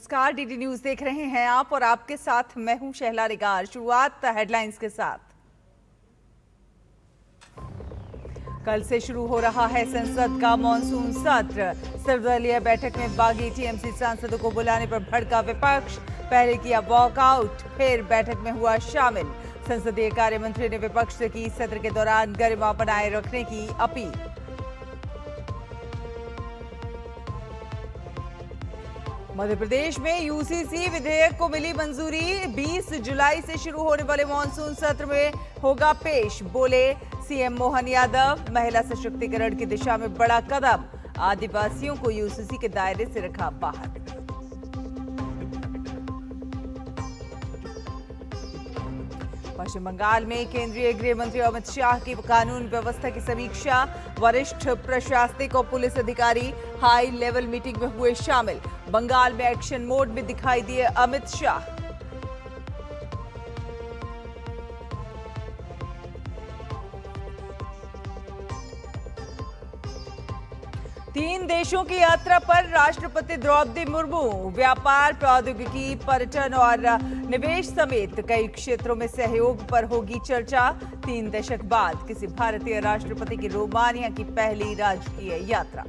नमस्कार, DD news देख रहे हैं आप और आपके साथ मैं हूं शहला रिगार। शुरुआत हेडलाइंस के साथ। कल से शुरू हो रहा है संसद का मॉनसून सत्र। सर्वदलीय बैठक में बागी टीएमसी सांसदों को बुलाने पर भड़का विपक्ष। पहले किया वॉकआउट, फिर बैठक में हुआ शामिल। संसदीय कार्य मंत्री ने विपक्ष से की सत्र के दौरान गरिमा बनाए रखने की अपील। मध्य प्रदेश में यूसीसी विधेयक को मिली मंजूरी। 20 जुलाई से शुरू होने वाले मॉनसून सत्र में होगा पेश, बोले सीएम मोहन यादव। महिला सशक्तिकरण की दिशा में बड़ा कदम, आदिवासियों को यूसीसी के दायरे से रखा बाहर। पश्चिम बंगाल में केंद्रीय गृह मंत्री अमित शाह की कानून व्यवस्था की समीक्षा। वरिष्ठ प्रशासनिक और पुलिस अधिकारी हाई लेवल मीटिंग में हुए शामिल। बंगाल में एक्शन मोड में दिखाई दिए अमित शाह। तीन देशों की यात्रा पर राष्ट्रपति द्रौपदी मुर्मू। व्यापार, प्रौद्योगिकी, पर्यटन और निवेश समेत कई क्षेत्रों में सहयोग पर होगी चर्चा। 3 दशक बाद किसी भारतीय राष्ट्रपति की रोमानिया की पहली राजकीय यात्रा।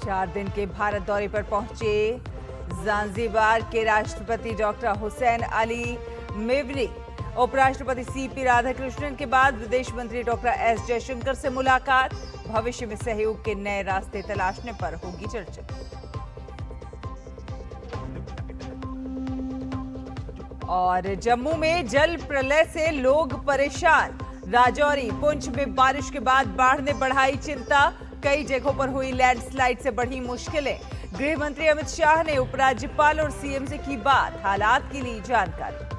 चार दिन के भारत दौरे पर पहुंचे ज़ांज़ीबार के राष्ट्रपति डॉक्टर हुसैन अली मेवरी। उपराष्ट्रपति सीपी राधाकृष्णन के बाद विदेश मंत्री डॉक्टर एस जयशंकर से मुलाकात। भविष्य में सहयोग के नए रास्ते तलाशने पर होगी चर्चा। और जम्मू में जल प्रलय से लोग परेशान। राजौरी, पुंछ में बारिश के बाद बाढ़ ने बढ़ाई चिंता। कई जगहों पर हुई लैंडस्लाइड से बढ़ी मुश्किलें। गृह मंत्री अमित शाह ने उपराज्यपाल और सीएम से की बात, हालात की ली जानकारी।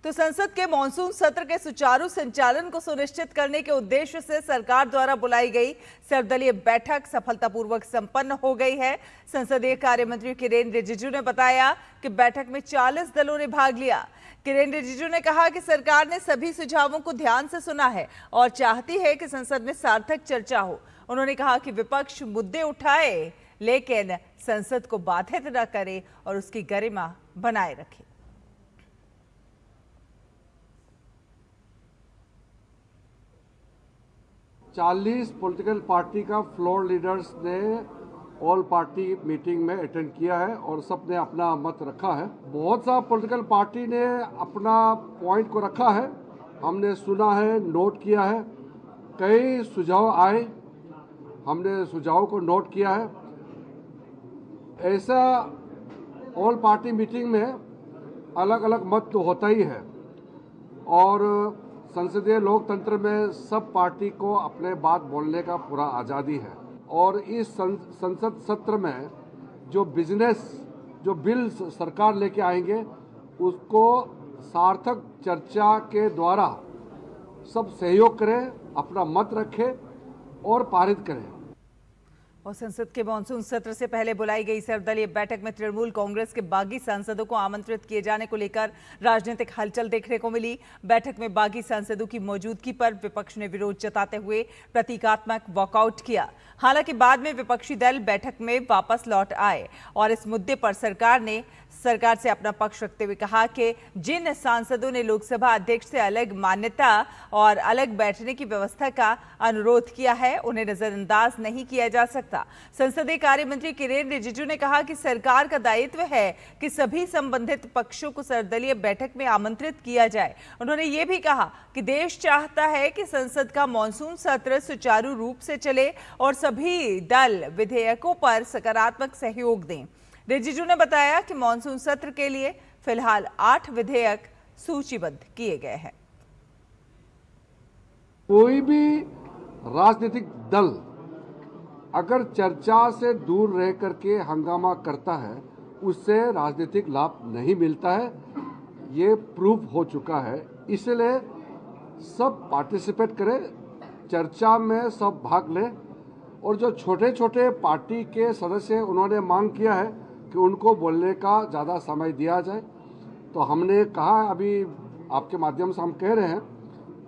तो संसद के मॉनसून सत्र के सुचारू संचालन को सुनिश्चित करने के उद्देश्य से सरकार द्वारा बुलाई गई सर्वदलीय बैठक सफलतापूर्वक संपन्न हो गई है। संसदीय कार्य मंत्री किरेन रिजिजू ने बताया कि बैठक में 40 दलों ने भाग लिया। किरेन रिजिजू ने कहा कि सरकार ने सभी सुझावों को ध्यान से सुना है और चाहती है कि संसद में सार्थक चर्चा हो। उन्होंने कहा कि विपक्ष मुद्दे उठाए लेकिन संसद को बाधित न करे और उसकी गरिमा बनाए रखे। चालीस पॉलिटिकल पार्टी का फ्लोर लीडर्स ने ऑल पार्टी मीटिंग में अटेंड किया है और सब ने अपना मत रखा है। बहुत सा पॉलिटिकल पार्टी ने अपना पॉइंट को रखा है, हमने सुना है, नोट किया है। कई सुझाव आए, हमने सुझाव को नोट किया है। ऐसा ऑल पार्टी मीटिंग में अलग अलग मत तो होता ही है और संसदीय लोकतंत्र में सब पार्टी को अपने बात बोलने का पूरा आज़ादी है। और इस संसद सत्र में जो बिल सरकार लेके आएंगे उसको सार्थक चर्चा के द्वारा सब सहयोग करें, अपना मत रखें और पारित करें। और संसद के मॉनसून सत्र से पहले बुलाई गई सर्वदलीय बैठक में तृणमूल कांग्रेस के बागी सांसदों को आमंत्रित किए जाने को लेकर राजनीतिक हलचल देखने को मिली। बैठक में बागी सांसदों की मौजूदगी पर विपक्ष ने विरोध जताते हुए प्रतीकात्मक वॉकआउट किया। हालांकि बाद में विपक्षी दल बैठक में वापस लौट आए और इस मुद्दे पर सरकार से अपना पक्ष रखते हुए कहा कि जिन सांसदों ने लोकसभा अध्यक्ष से अलग मान्यता और अलग बैठने की व्यवस्था का अनुरोध किया है उन्हें नजरअंदाज नहीं किया जा सकता। संसदीय कार्य मंत्री किरेन रिजिजू ने कहा कि सरकार का दायित्व है कि सभी संबंधित पक्षों को सर्वदलीय बैठक में आमंत्रित किया जाए। उन्होंने ये भी कहा कि देश चाहता है कि संसद का मॉनसून सत्र सुचारू रूप से चले और सभी दल विधेयकों पर सकारात्मक सहयोग दें। रिजिजू ने बताया कि मॉनसून सत्र के लिए फिलहाल 8 विधेयक सूचीबद्ध किए गए हैं। कोई भी राजनीतिक दल अगर चर्चा से दूर रह करके हंगामा करता है उससे राजनीतिक लाभ नहीं मिलता है, ये प्रूव हो चुका है। इसलिए सब पार्टिसिपेट करें, चर्चा में सब भाग लें और जो छोटे छोटे पार्टी के सदस्य उन्होंने मांग किया है कि उनको बोलने का ज़्यादा समय दिया जाए। तो हमने कहा, अभी आपके माध्यम से हम कह रहे हैं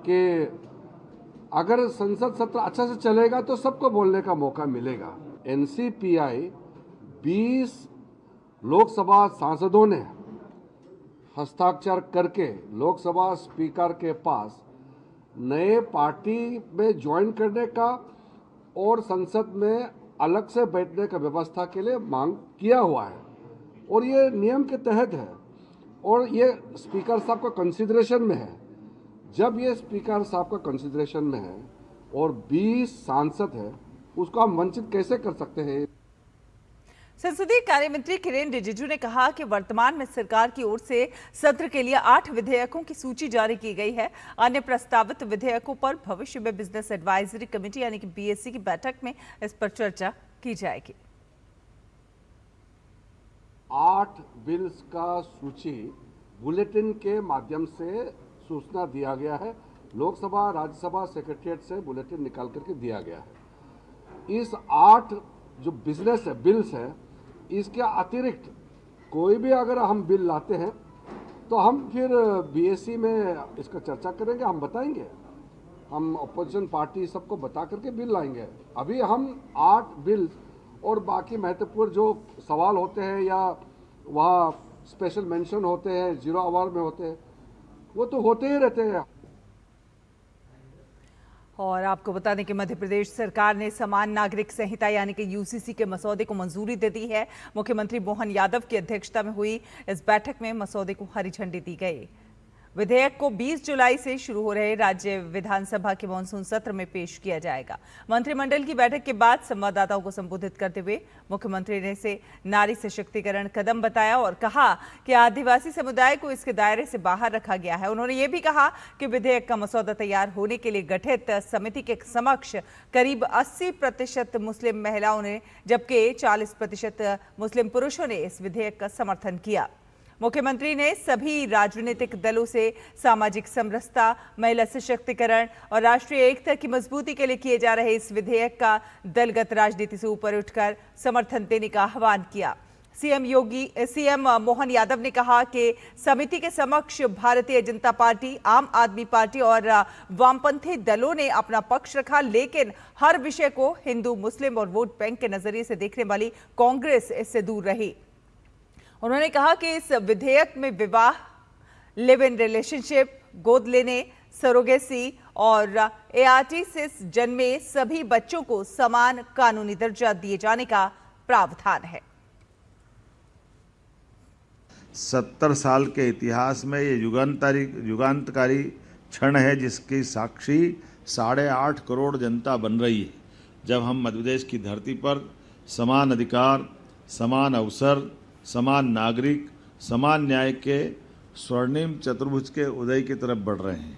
कि अगर संसद सत्र अच्छा से चलेगा तो सबको बोलने का मौका मिलेगा। एनसीपीआई 20 लोकसभा सांसदों ने हस्ताक्षर करके लोकसभा स्पीकर के पास नए पार्टी में ज्वाइन करने का और संसद में अलग से बैठने का व्यवस्था के लिए मांग किया हुआ है और ये नियम के तहत है और ये स्पीकर साहब का कंसिडरेशन में है। जब ये स्पीकर साहब का कंसिडरेशन में है और 20 सांसद है, उसको हम वंचित कैसे कर सकते हैं? संसदीय कार्य मंत्री किरेन रिजिजू ने कहा कि वर्तमान में सरकार की ओर से सत्र के लिए 8 विधेयकों की सूची जारी की गई है। अन्य प्रस्तावित विधेयकों पर भविष्य में बिजनेस एडवाइजरी कमेटी यानी कि बीएससी की बैठक में इस पर चर्चा की जाएगी। 8 बिल्स का सूची बुलेटिन के माध्यम से सूचना दिया गया है। लोकसभा राज्यसभा सेक्रेटरीट से बुलेटिन निकाल करके दिया गया है। इस 8 जो बिजनेस है, बिल्स है, इसके अतिरिक्त कोई भी अगर हम बिल लाते हैं तो हम फिर बीएससी में इसका चर्चा करेंगे, हम बताएंगे, हम अपोजिशन पार्टी सबको बता करके बिल लाएंगे। अभी हम 8 बिल्स और बाकी महत्वपूर्ण जो सवाल होते हैं या वहाँ स्पेशल मेंशन होते हैं, 0 आवर में होते हैं, वो तो होते ही रहते हैं। और आपको बता दें कि मध्य प्रदेश सरकार ने समान नागरिक संहिता यानी कि यूसीसी के मसौदे को मंजूरी दे दी है। मुख्यमंत्री मोहन यादव की अध्यक्षता में हुई इस बैठक में मसौदे को हरी झंडी दी गई। विधेयक को 20 जुलाई से शुरू हो रहे राज्य विधानसभा के मानसून सत्र में पेश किया जाएगा। मंत्रिमंडल की बैठक के बाद संवाददाताओं को संबोधित करते हुए मुख्यमंत्री ने इसे नारी सशक्तिकरण कदम बताया और कहा कि आदिवासी समुदाय को इसके दायरे से बाहर रखा गया है। उन्होंने ये भी कहा कि विधेयक का मसौदा तैयार होने के लिए गठित समिति के समक्ष करीब 80% मुस्लिम महिलाओं ने जबकि 40% मुस्लिम पुरुषों ने इस विधेयक का समर्थन किया। मुख्यमंत्री ने सभी राजनीतिक दलों से सामाजिक समरसता, महिला सशक्तिकरण और राष्ट्रीय एकता की मजबूती के लिए किए जा रहे इस विधेयक का दलगत राजनीति से ऊपर उठकर समर्थन देने का आह्वान किया। सीएम मोहन यादव ने कहा कि समिति के समक्ष भारतीय जनता पार्टी, आम आदमी पार्टी और वामपंथी दलों ने अपना पक्ष रखा, लेकिन हर विषय को हिंदू, मुस्लिम और वोट बैंक के नजरिए से देखने वाली कांग्रेस इससे दूर रही। उन्होंने कहा कि इस विधेयक में विवाह, लिव इन रिलेशनशिप, गोद लेने, सरोगेसी और एआरटी से जन्मे सभी बच्चों को समान कानूनी दर्जा दिए जाने का प्रावधान है। 70 साल के इतिहास में ये युगांतकारी क्षण है जिसकी साक्षी 8.5 करोड़ जनता बन रही है। जब हम मध्य प्रदेश की धरती पर समान अधिकार, समान अवसर, समान नागरिक, समान न्याय के स्वर्णिम चतुर्भुज के उदय की तरफ बढ़ रहे हैं।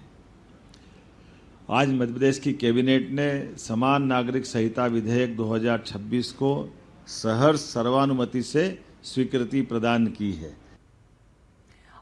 आज मध्य प्रदेश की कैबिनेट ने समान नागरिक संहिता विधेयक 2026 को सहर्ष सर्वानुमति से स्वीकृति प्रदान की है।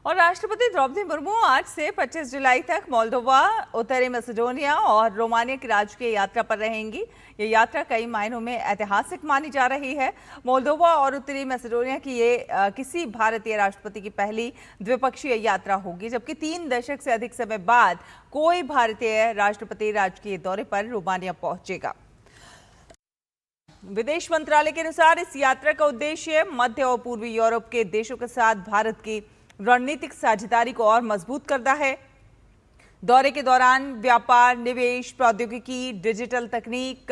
और राष्ट्रपति द्रौपदी मुर्मू आज से 25 जुलाई तक मोल्दोवा, उत्तरी मैसेडोनिया और रोमानिया की राजकीय यात्रा पर रहेंगी। ये यात्रा कई मायनों में ऐतिहासिक मानी जा रही है। मोल्दोवा और उत्तरी मैसेडोनिया की ये किसी भारतीय राष्ट्रपति की पहली द्विपक्षीय यात्रा होगी, जबकि 3 दशक से अधिक समय बाद कोई भारतीय राष्ट्रपति राजकीय दौरे पर रोमानिया पहुंचेगा। विदेश मंत्रालय के अनुसार इस यात्रा का उद्देश्य मध्य और पूर्वी यूरोप के देशों के साथ भारत की रणनीतिक साझेदारी को और मजबूत करना है। दौरे के दौरान व्यापार, निवेश, प्रौद्योगिकी, डिजिटल तकनीक,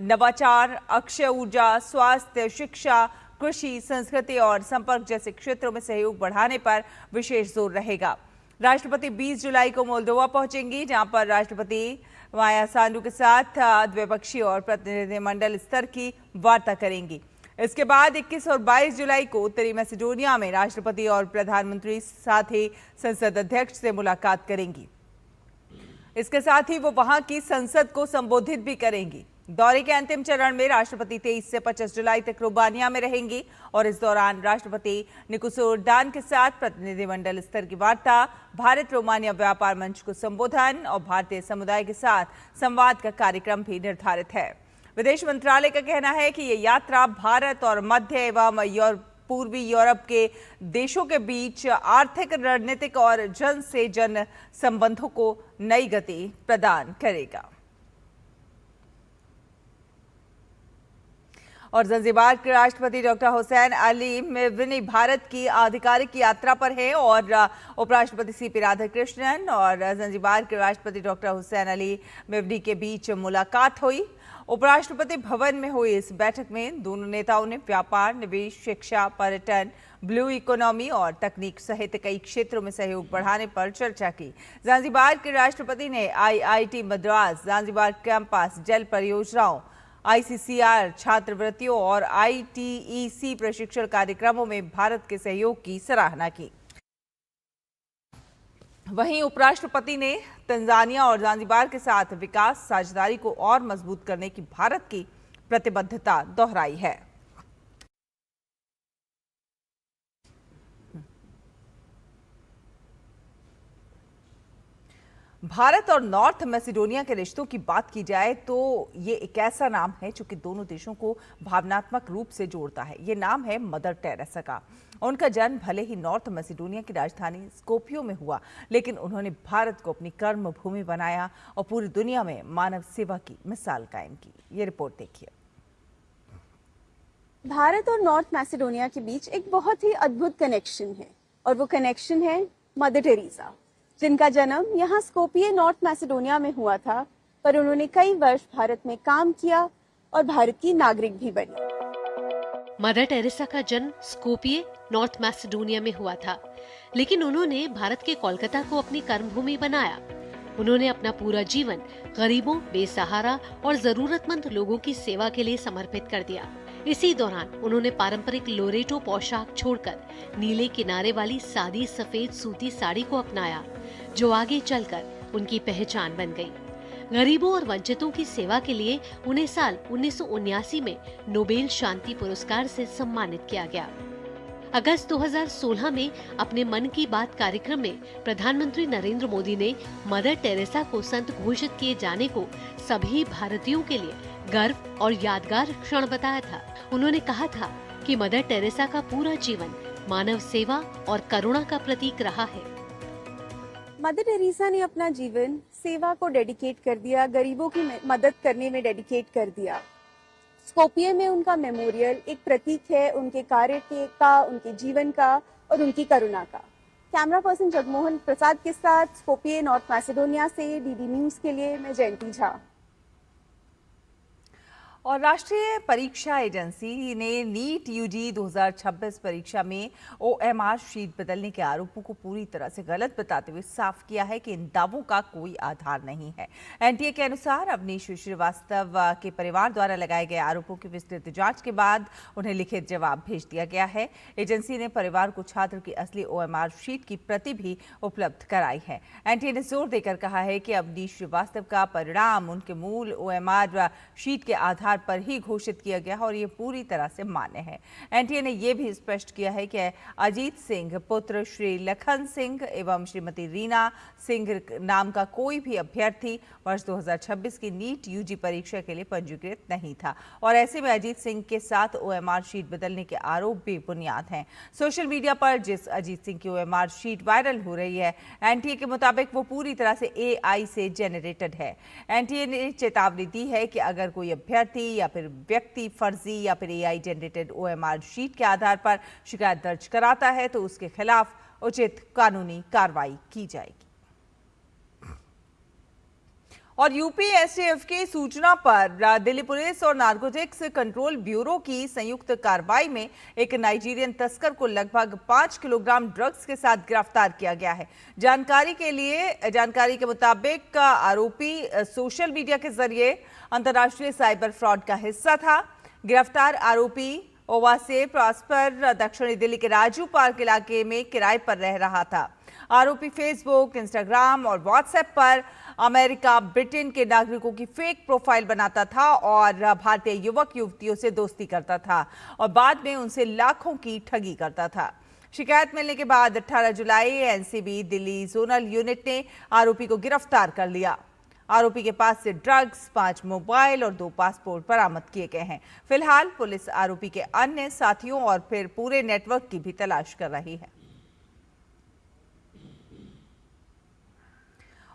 नवाचार, अक्षय ऊर्जा, स्वास्थ्य, शिक्षा, कृषि, संस्कृति और संपर्क जैसे क्षेत्रों में सहयोग बढ़ाने पर विशेष जोर रहेगा। राष्ट्रपति 20 जुलाई को मोल्दोवा पहुंचेंगी, जहां पर राष्ट्रपति माया सांडू के साथ द्विपक्षीय और प्रतिनिधिमंडल स्तर की वार्ता करेंगी। इसके बाद 21 और 22 जुलाई को उत्तरी मैसेडोनिया में राष्ट्रपति और प्रधानमंत्री साथ ही संसद अध्यक्ष से मुलाकात करेंगी। इसके साथ ही वो वहां की संसद को संबोधित भी करेंगी। दौरे के अंतिम चरण में राष्ट्रपति 23 से 25 जुलाई तक रोमानिया में रहेंगी और इस दौरान राष्ट्रपति निकोसोरडान के साथ प्रतिनिधिमंडल स्तर की वार्ता, भारत रोमानिया व्यापार मंच को संबोधन और भारतीय समुदाय के साथ संवाद का कार्यक्रम भी निर्धारित है। विदेश मंत्रालय का कहना है कि ये यात्रा भारत और मध्य एवं पूर्वी यूरोप के देशों के बीच आर्थिक, रणनीतिक और जन से जन संबंधों को नई गति प्रदान करेगा। और ज़ंज़ीबार के राष्ट्रपति डॉक्टर हुसैन अली मेवनी भारत की आधिकारिक यात्रा पर है और उपराष्ट्रपति सीपी राधाकृष्णन और ज़ंज़ीबार के राष्ट्रपति डॉक्टर हुसैन अली मेवनी के बीच मुलाकात हुई। उपराष्ट्रपति भवन में हुई इस बैठक में दोनों नेताओं ने व्यापार, निवेश, शिक्षा, पर्यटन, ब्लू इकोनॉमी और तकनीक सहित कई क्षेत्रों में सहयोग बढ़ाने पर चर्चा की। ज़ंज़ीबार के राष्ट्रपति ने IIT मद्रास, ज़ंज़ीबार कैंपस, जल परियोजनाओं, ICCR छात्रवृत्तियों और ITEC प्रशिक्षण कार्यक्रमों में भारत के सहयोग की सराहना की। वहीं उपराष्ट्रपति ने तंजानिया और ज़ंज़ीबार के साथ विकास साझेदारी को और मजबूत करने की भारत की प्रतिबद्धता दोहराई है। भारत और नॉर्थ मैसेडोनिया के रिश्तों की बात की जाए तो ये एक ऐसा नाम है जो कि दोनों देशों को भावनात्मक रूप से जोड़ता है। ये नाम है मदर टेरेसा का। उनका जन्म भले ही नॉर्थ मैसेडोनिया की राजधानी स्कोपियो में हुआ, लेकिन उन्होंने भारत को अपनी कर्म भूमि बनाया और पूरी दुनिया में मानव सेवा की मिसाल कायम की। ये रिपोर्ट देखिए। भारत और नॉर्थ मैसेडोनिया के बीच एक बहुत ही अद्भुत कनेक्शन है और वो कनेक्शन है मदर टेरेसा, जिनका जन्म यहाँ स्कोपिये नॉर्थ मैसेडोनिया में हुआ था, पर उन्होंने कई वर्ष भारत में काम किया और भारत की नागरिक भी बनी। मदर टेरेसा का जन्म स्कोपिये नॉर्थ मैसेडोनिया में हुआ था, लेकिन उन्होंने भारत के कोलकाता को अपनी कर्मभूमि बनाया। उन्होंने अपना पूरा जीवन गरीबों, बेसहारा और जरूरतमंद लोगों की सेवा के लिए समर्पित कर दिया। इसी दौरान उन्होंने पारंपरिक लोरेटो पोशाक छोड़कर नीले किनारे वाली सादी सफेद सूती साड़ी को अपनाया, जो आगे चलकर उनकी पहचान बन गई। गरीबों और वंचितों की सेवा के लिए उन्हें साल 1979 में नोबेल शांति पुरस्कार से सम्मानित किया गया। अगस्त 2016 में अपने मन की बात कार्यक्रम में प्रधानमंत्री नरेंद्र मोदी ने मदर टेरेसा को संत घोषित किए जाने को सभी भारतीयों के लिए गर्व और यादगार क्षण बताया था। उन्होंने कहा था कि मदर टेरेसा का पूरा जीवन मानव सेवा और करुणा का प्रतीक रहा है। मदर टेरेसा ने अपना जीवन सेवा को डेडिकेट कर दिया, गरीबों की मदद करने में डेडिकेट कर दिया। स्कोपिये में उनका मेमोरियल एक प्रतीक है उनके कार्य का, उनके जीवन का और उनकी करुणा का। कैमरा पर्सन जगमोहन प्रसाद के साथ स्कोपिये नॉर्थ मैसेडोनिया से डीडी न्यूज के लिए मैं जयंती झा। और राष्ट्रीय परीक्षा एजेंसी ने नीट यूजी 2026 परीक्षा में OMR शीट बदलने के आरोपों को पूरी तरह से गलत बताते हुए साफ किया है कि इन दावों का कोई आधार नहीं है। NTA के अनुसार अवनीश श्रीवास्तव के परिवार द्वारा लगाए गए आरोपों की विस्तृत जांच के बाद उन्हें लिखित जवाब भेज दिया गया है। एजेंसी ने परिवार को छात्र की असली OMR शीट की प्रति भी उपलब्ध कराई है। NTA ने जोर देकर कहा है कि अवनीश श्रीवास्तव का परिणाम उनके मूल OMR शीट के आधार पर ही घोषित किया गया और ये पूरी तरह से मान्य है। NTA ने यह भी स्पष्ट किया है कि अजीत सिंह पुत्र श्री लखन सिंह एवं श्रीमती रीना सिंह नाम का कोई भी अभ्यर्थी वर्ष 2026 की नीट यूजी परीक्षा के लिए पंजीकृत नहीं था और ऐसे में अजीत सिंह के साथ OMR शीट बदलने के आरोप भी बुनियाद हैं। सोशल मीडिया पर जिस अजीत सिंह की OMR शीट वायरल हो रही है, NTA के मुताबिक वो पूरी तरह से AI से जेनरेटेड है। NTA ने चेतावनी दी है कि अगर कोई अभ्यर्थी या फिर व्यक्ति फर्जी या फिर AI जनरेटेड OMR शीट के आधार पर शिकायत दर्ज कराता है तो उसके खिलाफ उचित कानूनी कार्रवाई की जाएगी। और यूपी STF की सूचना पर दिल्ली पुलिस और नारकोटिक्स कंट्रोल ब्यूरो की संयुक्त कार्रवाई में एक नाइजीरियन तस्कर को लगभग 5 किलोग्राम ड्रग्स के साथ गिरफ्तार किया गया है। जानकारी के मुताबिक आरोपी सोशल मीडिया के जरिए अंतर्राष्ट्रीय साइबर फ्रॉड का हिस्सा था। गिरफ्तार आरोपी ओवासे प्रॉस्पर दक्षिणी दिल्ली के राजू पार्क इलाके में किराए पर रह रहा था। आरोपी फेसबुक, इंस्टाग्राम और व्हाट्सएप पर अमेरिका, ब्रिटेन के नागरिकों की फेक प्रोफाइल बनाता था और भारतीय युवक युवतियों से दोस्ती करता था और बाद में उनसे लाखों की ठगी करता था। शिकायत मिलने के बाद 18 जुलाई NCB दिल्ली जोनल यूनिट ने आरोपी को गिरफ्तार कर लिया। आरोपी के पास से ड्रग्स, 5 मोबाइल और 2 पासपोर्ट बरामद किए गए हैं। फिलहाल पुलिस आरोपी के अन्य साथियों और फिर पूरे नेटवर्क की भी तलाश कर रही है।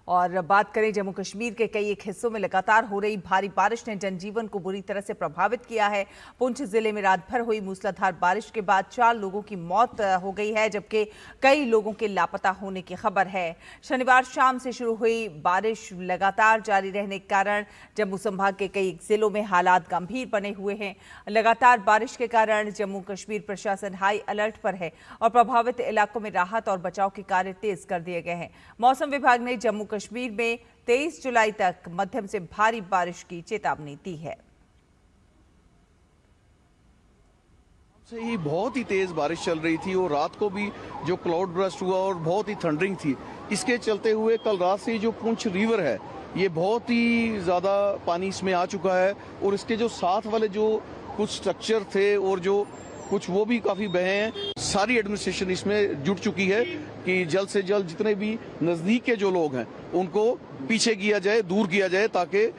और बात करें जम्मू कश्मीर के कई एक हिस्सों में लगातार हो रही भारी बारिश ने जनजीवन को बुरी तरह से प्रभावित किया है। पुंछ जिले में रात भर हुई मूसलाधार बारिश के बाद 4 लोगों की मौत हो गई है, जबकि कई लोगों के लापता होने की खबर है। शनिवार शाम से शुरू हुई बारिश लगातार जारी रहने के कारण जम्मू संभाग के कई जिलों में हालात गंभीर बने हुए हैं। लगातार बारिश के कारण जम्मू कश्मीर प्रशासन हाई अलर्ट पर है और प्रभावित इलाकों में राहत और बचाव के कार्य तेज कर दिए गए हैं। मौसम विभाग ने जम्मू कश्मीर में 23 जुलाई तक मध्यम से भारी बारिश की चेतावनी दी है। से ही बहुत ही तेज बारिश चल रही थी और रात को भी जो क्लाउड बर्स्ट हुआ और बहुत ही थंडरिंग थी। इसके चलते हुए कल रात से जो पुंछ रिवर है ये बहुत ही ज्यादा पानी इसमें आ चुका है और इसके जो साथ वाले जो कुछ स्ट्रक्चर थे और जो कुछ वो भी काफी बहे हैं। सारी एडमिनिस्ट्रेशन इसमें जुट चुकी है कि जल्द से जल्द जितने भी नजदीक के जो लोग हैं उनको पीछे किया जाए, दूर किया जाए, ताकि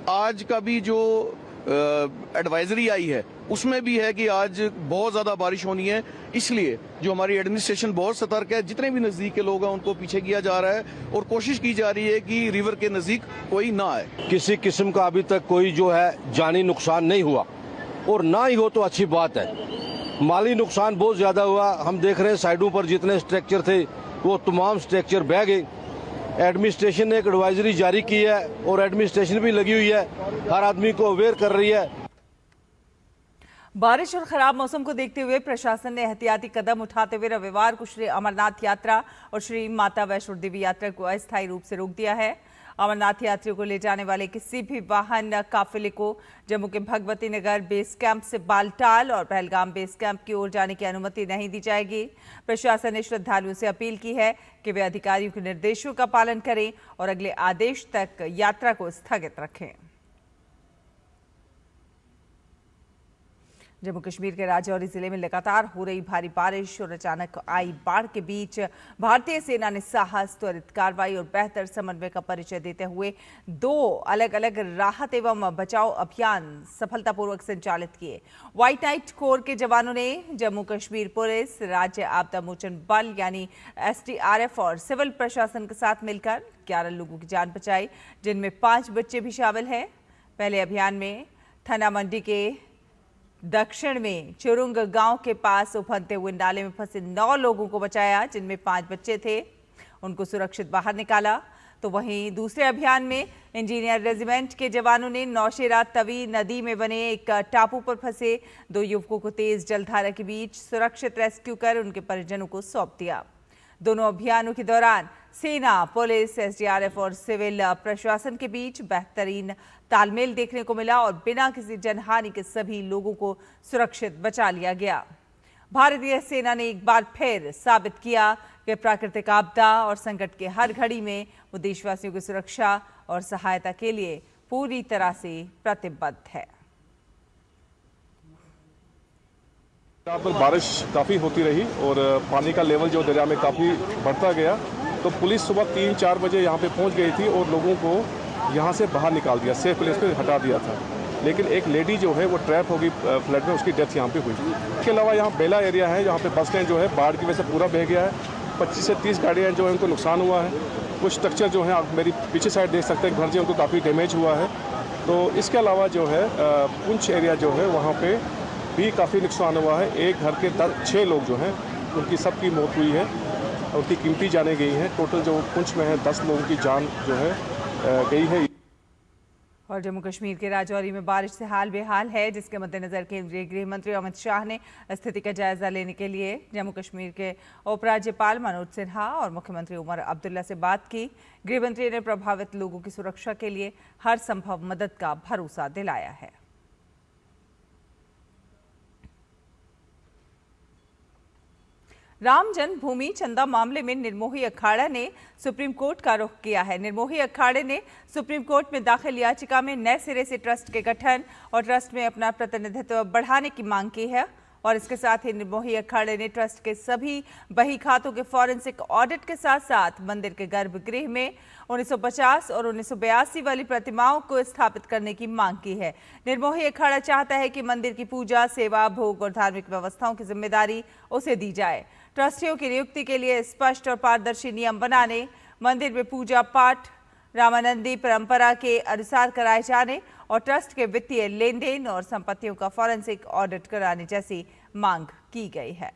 आज का भी जो एडवाइजरी आई है उसमें भी है कि आज बहुत ज्यादा बारिश होनी है। इसलिए जो हमारी एडमिनिस्ट्रेशन बहुत सतर्क है, जितने भी नजदीक के लोग हैं उनको पीछे किया जा रहा है और कोशिश की जा रही है कि रिवर के नजदीक कोई ना आए। किसी किस्म का अभी तक कोई जो है जानी नुकसान नहीं हुआ और ना ही हो तो अच्छी बात है। माली नुकसान बहुत ज्यादा हुआ। हम देख रहे हैं साइडों पर जितने स्ट्रक्चर थे वो तमाम स्ट्रक्चर बह गए। एडमिनिस्ट्रेशन ने एक एडवाइजरी जारी की है और एडमिनिस्ट्रेशन भी लगी हुई है, हर आदमी को अवेयर कर रही है। बारिश और खराब मौसम को देखते हुए प्रशासन ने एहतियाती कदम उठाते हुए रविवार को श्री अमरनाथ यात्रा और श्री माता वैष्णो देवी यात्रा को अस्थायी रूप से रोक दिया है। अमरनाथ यात्रियों को ले जाने वाले किसी भी वाहन काफिले को जम्मू के भगवती नगर बेस कैंप से बालटाल और पहलगाम बेस कैंप की ओर जाने की अनुमति नहीं दी जाएगी। प्रशासन ने श्रद्धालुओं से अपील की है कि वे अधिकारियों के निर्देशों का पालन करें और अगले आदेश तक यात्रा को स्थगित रखें। जम्मू कश्मीर के राजौरी जिले में लगातार हो रही भारी बारिश और अचानक आई बाढ़ के बीच भारतीय सेना ने साहस, त्वरित कार्रवाई और बेहतर समन्वय का परिचय देते हुए 2 अलग अलग राहत एवं बचाव अभियान सफलतापूर्वक संचालित किए। व्हाइट नाइट कोर के जवानों ने जम्मू कश्मीर पुलिस, राज्य आपदा मोचन बल यानी SDRF और सिविल प्रशासन के साथ मिलकर 11 लोगों की जान बचाई, जिनमें 5 बच्चे भी शामिल हैं। पहले अभियान में थना मंडी के दक्षिण में चुरुंग गांव के पास उफनते हुए नाले में फंसे 9 लोगों को बचाया, जिनमें 5 बच्चे थे, उनको सुरक्षित बाहर निकाला। तो वहीं दूसरे अभियान में इंजीनियर रेजिमेंट के जवानों ने नौशेरा तवी नदी में बने एक टापू पर फंसे 2 युवकों को तेज जलधारा के बीच सुरक्षित रेस्क्यू कर उनके परिजनों को सौंप दिया। दोनों अभियानों के दौरान सेना, पुलिस, SDRF और सिविल प्रशासन के बीच बेहतरीन तालमेल देखने को मिला और बिना किसी जनहानि के सभी लोगों को सुरक्षित बचा लिया गया। भारतीय सेना ने एक बार फिर साबित किया कि प्राकृतिक आपदा और संकट के हर घड़ी में वो देशवासियों की सुरक्षा और सहायता के लिए पूरी तरह से प्रतिबद्ध है। यहाँ पर बारिश काफ़ी होती रही और पानी का लेवल जो दरिया में काफ़ी बढ़ता गया, तो पुलिस सुबह 3-4 बजे यहाँ पे पहुँच गई थी और लोगों को यहाँ से बाहर निकाल दिया, सेफ प्लेस पे हटा दिया था। लेकिन एक लेडी जो है वो ट्रैप हो गई फ्लड में, उसकी डेथ यहाँ पे हुई। इसके अलावा यहाँ बेला एरिया है जहाँ पे बस स्टैंड जो है बाढ़ की वजह से पूरा बह गया है। 25 से 30 गाड़ियाँ जो है उनको नुकसान हुआ है। कुछ स्ट्रक्चर जो है आप मेरी पीछे साइड देख सकते हैं, घर जो उनको काफ़ी डैमेज हुआ है। तो इसके अलावा जो है पुंछ एरिया जो है वहाँ पर भी काफ़ी नुकसान हुआ है। एक घर के 6 लोग जो हैं उनकी सबकी मौत हुई है, उनकी कीमती जानें गई हैं। टोटल जो पुंछ में है 10 लोगों की जान जो है गई है। और जम्मू कश्मीर के राजौरी में बारिश से हाल बेहाल है, जिसके मद्देनजर केंद्रीय गृह मंत्री अमित शाह ने स्थिति का जायजा लेने के लिए जम्मू कश्मीर के उपराज्यपाल मनोज सिन्हा और मुख्यमंत्री उमर अब्दुल्ला से बात की। गृह मंत्री ने प्रभावित लोगों की सुरक्षा के लिए हर संभव मदद का भरोसा दिलाया है। राम जन्मभूमि चंदा मामले में निर्मोही अखाड़ा ने सुप्रीम कोर्ट का रुख किया है। निर्मोही अखाड़े ने सुप्रीम कोर्ट में दाखिल याचिका में नए सिरे से ट्रस्ट के गठन और ट्रस्ट में अपना प्रतिनिधित्व बढ़ाने की मांग की है। और इसके साथ ही निर्मोही अखाड़े ने ट्रस्ट के सभी बही खातों के फॉरेंसिक ऑडिट के साथ साथ मंदिर के गर्भगृह में 1950 और 1982 वाली प्रतिमाओं को स्थापित करने की मांग की है। निर्मोही अखाड़ा चाहता है कि मंदिर की पूजा, सेवा, भोग और धार्मिक व्यवस्थाओं की जिम्मेदारी उसे दी जाए। ट्रस्टियों की नियुक्ति के लिए स्पष्ट और पारदर्शी नियम बनाने, मंदिर में पूजा पाठ रामानंदी परंपरा के अनुसार कराए जाने और ट्रस्ट के वित्तीय लेन देन और संपत्तियों का फॉरेंसिक ऑडिट कराने जैसी मांग की गई है।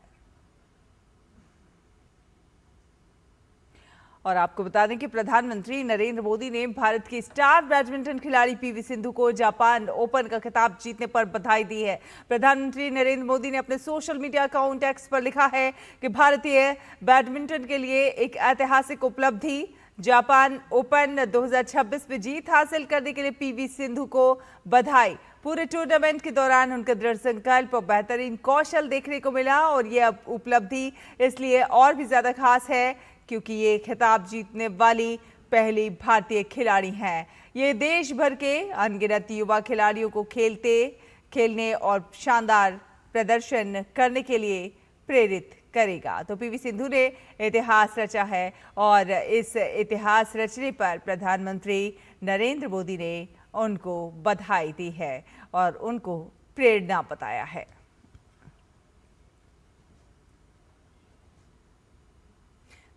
और आपको बता दें कि प्रधानमंत्री नरेंद्र मोदी ने भारत की स्टार बैडमिंटन खिलाड़ी पीवी सिंधु को जापान ओपन का खिताब जीतने पर बधाई दी है। प्रधानमंत्री नरेंद्र मोदी ने अपने सोशल मीडिया अकाउंट एक्स पर लिखा है कि भारतीय बैडमिंटन के लिए एक ऐतिहासिक उपलब्धि, जापान ओपन 2026 में जीत हासिल करने के लिए पीवी सिंधु को बधाई। पूरे टूर्नामेंट के दौरान उनका दृढ़ संकल्प और बेहतरीन कौशल देखने को मिला और यह उपलब्धि इसलिए और भी ज्यादा खास है क्योंकि ये खिताब जीतने वाली पहली भारतीय खिलाड़ी हैं। ये देश भर के अनगिनत युवा खिलाड़ियों को खेलने और शानदार प्रदर्शन करने के लिए प्रेरित करेगा। तो पीवी सिंधु ने इतिहास रचा है और इस इतिहास रचने पर प्रधानमंत्री नरेंद्र मोदी ने उनको बधाई दी है और उनको प्रेरणा बताया है।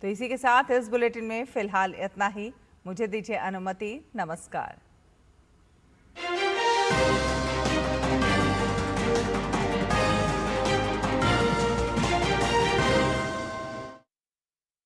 तो इसी के साथ इस बुलेटिन में फिलहाल इतना ही। मुझे दीजिए अनुमति। नमस्कार।